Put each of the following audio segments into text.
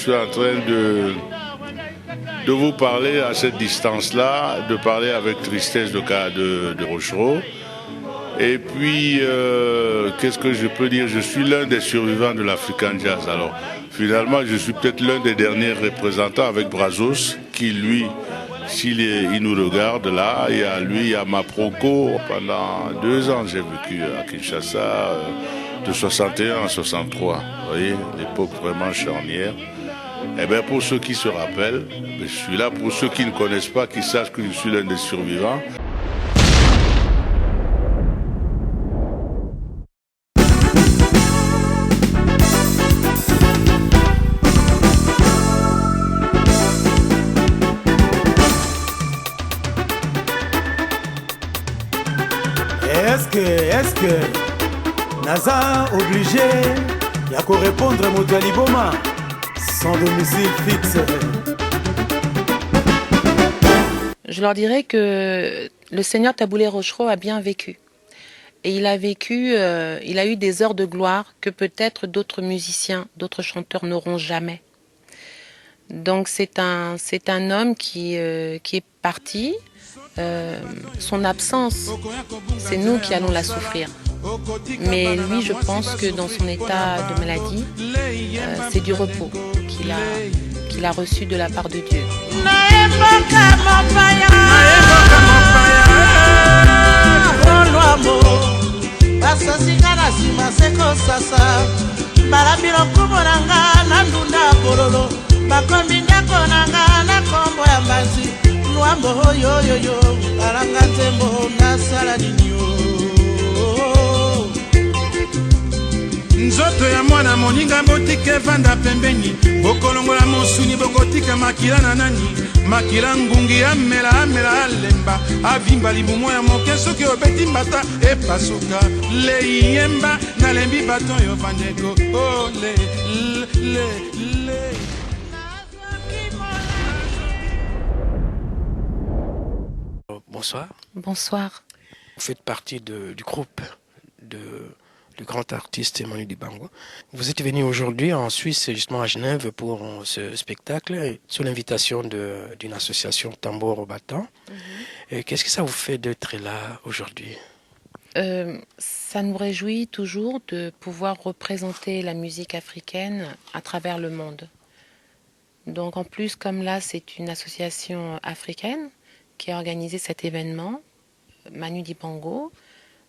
suis en train de vous parler à cette distance-là, de parler avec tristesse de Rochereau. Et puis, qu'est-ce que je peux dire? Je suis l'un des survivants de l'African Jazz. Alors, finalement, je suis peut-être l'un des derniers représentants avec Brazos, qui, lui, il nous regarde là, il y a Maproko. Pendant 2 ans, j'ai vécu à Kinshasa, de 61 à 63. Vous voyez, l'époque vraiment charnière. Eh bien, pour ceux qui se rappellent, je suis là. Pour ceux qui ne connaissent pas, qui sachent que je suis l'un des survivants. Est-ce que Naza obligé y'a qu'à répondre à Moutali Boma sans domicile fixe? Je leur dirais que le seigneur Taboulé Rochereau a bien vécu. Et il a eu des heures de gloire que peut-être d'autres musiciens, d'autres chanteurs n'auront jamais. Donc c'est un homme qui est parti. Son absence, c'est nous qui allons la souffrir. Mais lui, je pense que dans son état de maladie, c'est du repos qu'il a reçu de la part de Dieu. Nzoto ya mwana moninga botika evanda pembeni bokolongola mosuni bokotika makila na nani makila ngungi amela alemba avimba libumo ya moke soki obeti mbata epasuka leiyemba nalembi bato yo bandeko oh, le. Bonsoir. Bonsoir. Vous faites partie du groupe du grand artiste Manu Dibango. Vous êtes venu aujourd'hui en Suisse, justement à Genève, pour ce spectacle, sous l'invitation d'une association Tambour au battant. Qu'est-ce que ça vous fait d'être là aujourd'hui? Ça nous réjouit toujours de pouvoir représenter la musique africaine à travers le monde. Donc en plus, comme là, c'est une association africaine qui a organisé cet événement, Manu Dibango,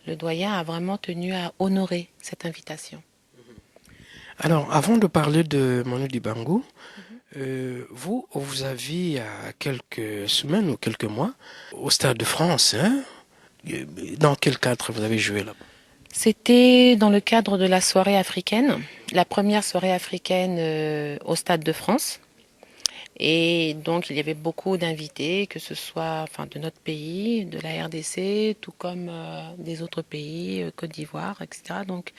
le doyen a vraiment tenu à honorer cette invitation. Alors, avant de parler de Manu Dibango, vous avez, il y a quelques semaines ou quelques mois, au Stade de France, hein? Dans quel cadre vous avez joué là-bas? C'était dans le cadre de la soirée africaine, la première soirée africaine au Stade de France. Et donc, il y avait beaucoup d'invités, que ce soit de notre pays, de la RDC, tout comme des autres pays, Côte d'Ivoire, etc. Donc,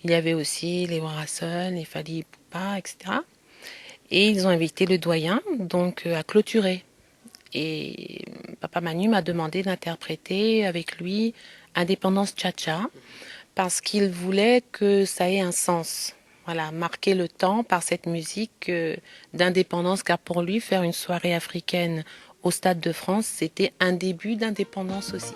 il y avait aussi les Warasson, les Fali Poupa, etc. Et ils ont invité le doyen donc, à clôturer. Et Papa Manu m'a demandé d'interpréter avec lui Indépendance Cha-Cha, parce qu'il voulait que ça ait un sens. Voilà, marquer le temps par cette musique d'indépendance, car pour lui, faire une soirée africaine au Stade de France, c'était un début d'indépendance aussi.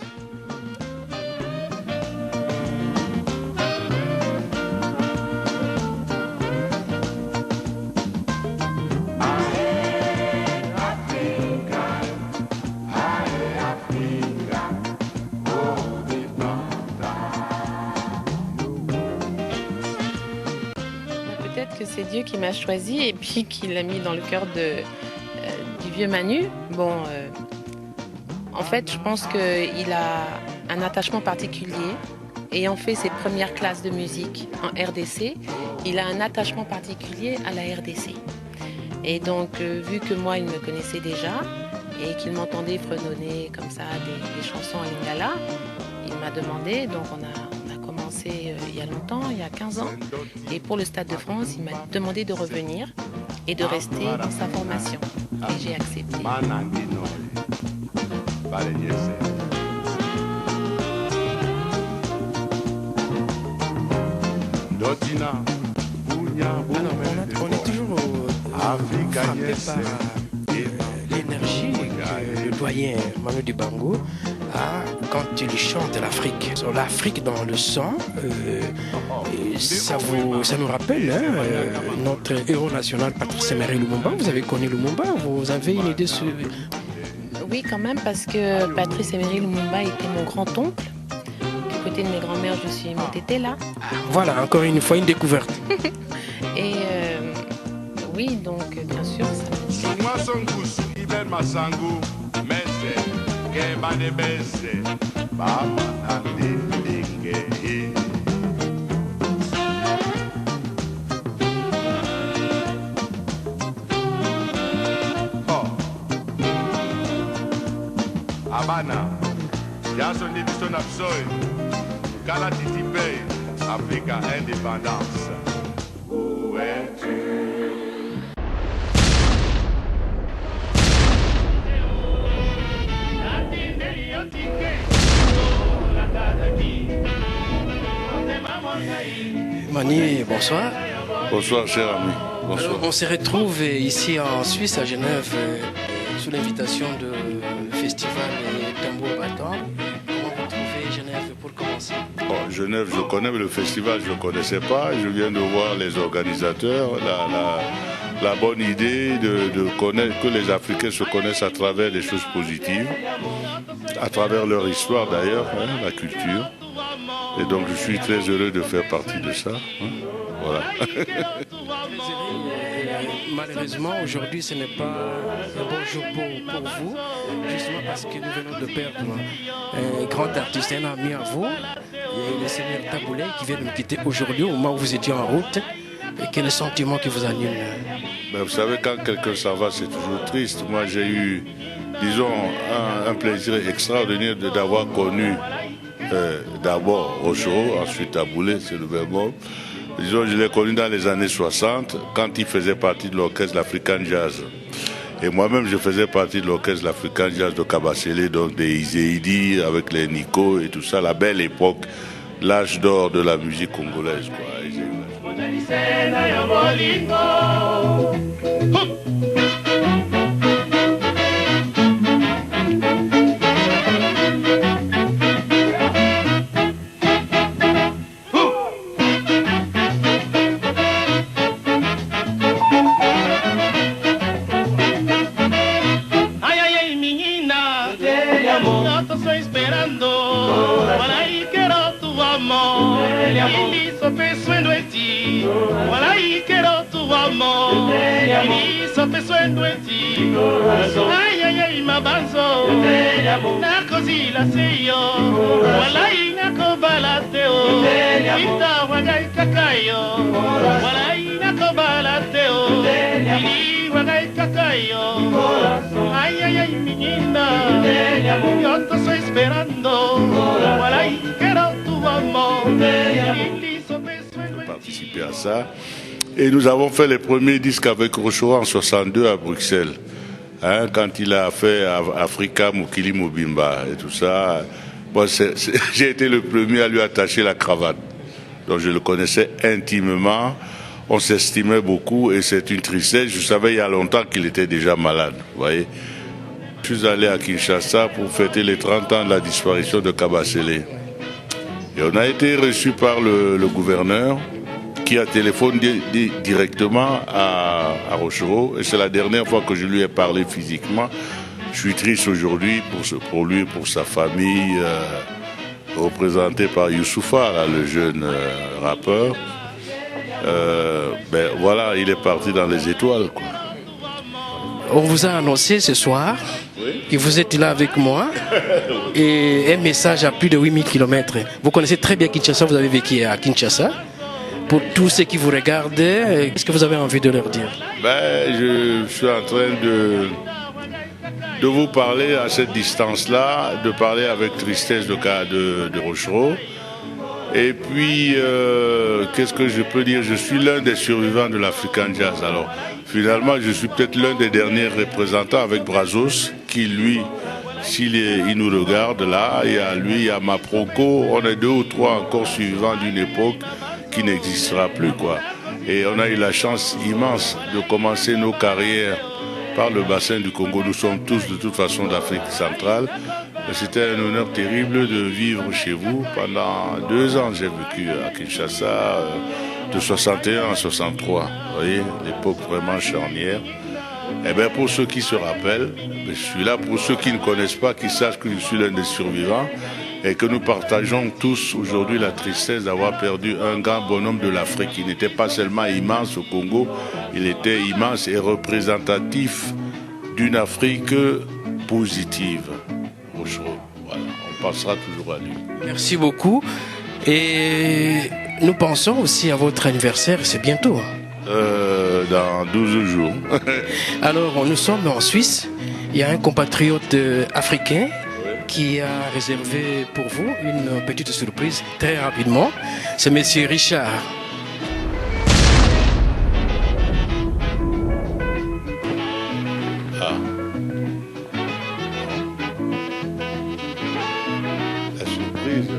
C'est Dieu qui m'a choisi et puis qui l'a mis dans le cœur du vieux Manu. Bon, en fait, je pense qu'il a un attachement particulier. Ayant fait ses premières classes de musique en RDC, il a un attachement particulier à la RDC. Et donc, vu que moi, il me connaissait déjà et qu'il m'entendait fredonner comme ça des chansons en lingala, il m'a demandé, donc on a commencé il y a longtemps, il y a 15 ans. Et pour le Stade de France, il m'a demandé de revenir et de rester dans sa formation. Et j'ai accepté. Alors, on est toujours frappé par l'énergie que le doyen Manu Dibango a quand il chante l'Afrique. L'Afrique dans le sang, ça nous rappelle notre héros national Patrice Emery Lumumba. Vous avez connu Lumumba, vous avez une idée sur... Oui, quand même, parce que Patrice Emery Lumumba était mon grand-oncle. Du côté de mes grands-mères, je suis Motété là. Voilà, encore une fois, une découverte. Et oui, donc bien sûr, ça. Abana, Jason Division Absoy, Kala Titipe, Africa Indépendance. Où es-tu? Mani, bonsoir. Bonsoir, cher ami. Bonsoir. Alors, on se retrouve ici en Suisse, à Genève, sous l'invitation du festival Tambour Battant. Comment vous trouvez Genève pour commencer? Bon, Genève, je connais, mais le festival, je ne connaissais pas. Je viens de voir les organisateurs, la bonne idée de connaître, que les Africains se connaissent à travers des choses positives, à travers leur histoire d'ailleurs, la culture. Et donc je suis très heureux de faire partie de ça. Voilà. Malheureusement, aujourd'hui, ce n'est pas un bon jour pour vous, justement parce que nous venons de perdre un grand artiste, un ami à vous, le Seigneur Taboulé, qui vient de nous quitter aujourd'hui, au moment où vous étiez en route. Et quel est le sentiment qui vous anime? Ben, vous savez, quand quelqu'un s'en va, c'est toujours triste. Moi, j'ai eu, disons, un plaisir extraordinaire d'avoir connu d'abord Rochereau, ensuite Taboulé, c'est le même homme. Disons, je l'ai connu dans les années 60, quand il faisait partie de l'orchestre l'African Jazz. Et moi-même, je faisais partie de l'orchestre l'African Jazz de Kabasele, donc des Izéidi, avec les Nico et tout ça, la belle époque, l'âge d'or de la musique congolaise, quoi. Ay, ay, ay, mabanzo, nakozila seyo, walai nakobalateo, ita wagai kakayo, walai nakobalateo, ili wagai kakayo, ay, ay, ay, menina, yo te estoy esperando, walai quiero tu amor, participer à ça. Et nous avons fait les premiers disques avec Rochereau en 62 à Bruxelles. Quand il a fait Africa, Mukili Mobimba et tout ça. Bon, j'ai été le premier à lui attacher la cravate. Donc je le connaissais intimement. On s'estimait beaucoup et c'est une tristesse. Je savais il y a longtemps qu'il était déjà malade. Vous voyez. Je suis allé à Kinshasa pour fêter les 30 ans de la disparition de Kabasele. Et on a été reçu par le gouverneur, qui a téléphoné directement à Rochereau. Et c'est la dernière fois que je lui ai parlé physiquement. Je suis triste aujourd'hui pour lui, pour sa famille, représentée par Youssoufa, là, le jeune rappeur. Ben voilà, il est parti dans les étoiles, quoi. On vous a annoncé ce soir que vous êtes là avec moi et un message à plus de 8000 km. Vous connaissez très bien Kinshasa, vous avez vécu à Kinshasa. Pour tous ceux qui vous regardent, qu'est-ce que vous avez envie de leur dire? Ben, je suis en train de vous parler à cette distance-là, de parler avec tristesse de Rochereau. Et puis, qu'est-ce que je peux dire? Je suis l'un des survivants de l'African Jazz. Alors, finalement, je suis peut-être l'un des derniers représentants avec Brazos, qui, lui, il nous regarde là, il y a lui, il y a Maproko, on est 2 ou 3 encore survivants d'une époque qui n'existera plus, quoi. Et on a eu la chance immense de commencer nos carrières par le bassin du Congo. Nous sommes tous de toute façon d'Afrique centrale. C'était un honneur terrible de vivre chez vous. Pendant 2 ans, j'ai vécu à Kinshasa, de 61 à 63. Vous voyez, l'époque vraiment charnière. Eh bien, pour ceux qui se rappellent, je suis là. Pour ceux qui ne connaissent pas, qui sachent que je suis l'un des survivants et que nous partageons tous aujourd'hui la tristesse d'avoir perdu un grand bonhomme de l'Afrique. Il n'était pas seulement immense au Congo, il était immense et représentatif d'une Afrique positive. Rochereau, voilà, on pensera toujours à lui. Merci beaucoup. Et nous pensons aussi à votre anniversaire, c'est bientôt. Dans 12 jours. Alors, nous sommes en Suisse. Il y a un compatriote africain qui a réservé pour vous une petite surprise très rapidement. C'est Monsieur Richard. Ah. La surprise.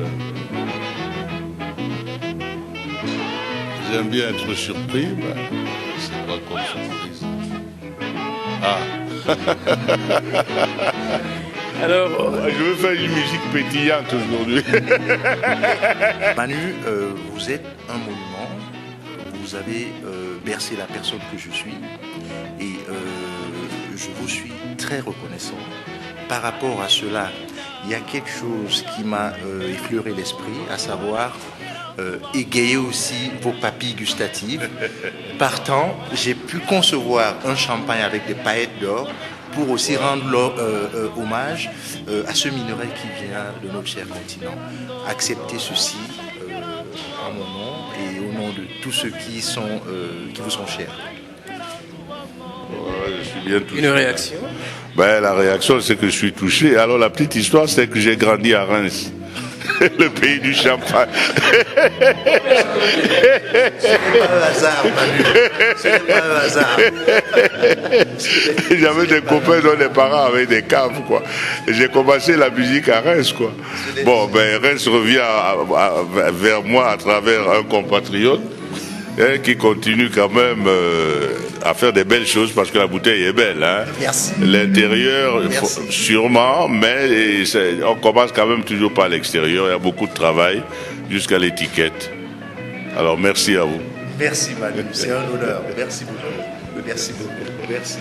J'aime bien être surpris, mais c'est pas comme surprise. Ah. Alors, je veux faire une musique pétillante aujourd'hui. Manu, vous êtes un monument. Vous avez bercé la personne que je suis. Et je vous suis très reconnaissant. Par rapport à cela, il y a quelque chose qui m'a effleuré l'esprit, à savoir égayer aussi vos papilles gustatives. Partant, j'ai pu concevoir un champagne avec des paillettes d'or pour aussi rendre hommage à ce minerai qui vient de notre cher continent. Acceptez ceci en mon nom et au nom de tous ceux qui vous sont chers. Ouais, je suis bien touché. une réaction? Ben, la réaction, c'est que je suis touché. Alors, la petite histoire, c'est que j'ai grandi à Reims. Le pays du champagne. Ce n'est pas un hasard, Manu. Ce n'est pas un hasard. J'avais des copains dont les parents avaient des caves, quoi. Et j'ai commencé la musique à Reims, quoi. Bon, ben, Reims revient vers moi à travers un compatriote qui continue quand même à faire des belles choses parce que la bouteille est belle. Hein. Merci. L'intérieur, sûrement, mais on commence quand même toujours par l'extérieur. Il y a beaucoup de travail jusqu'à l'étiquette. Alors merci à vous. Merci Manu, c'est un honneur. Merci beaucoup. Merci beaucoup. Merci.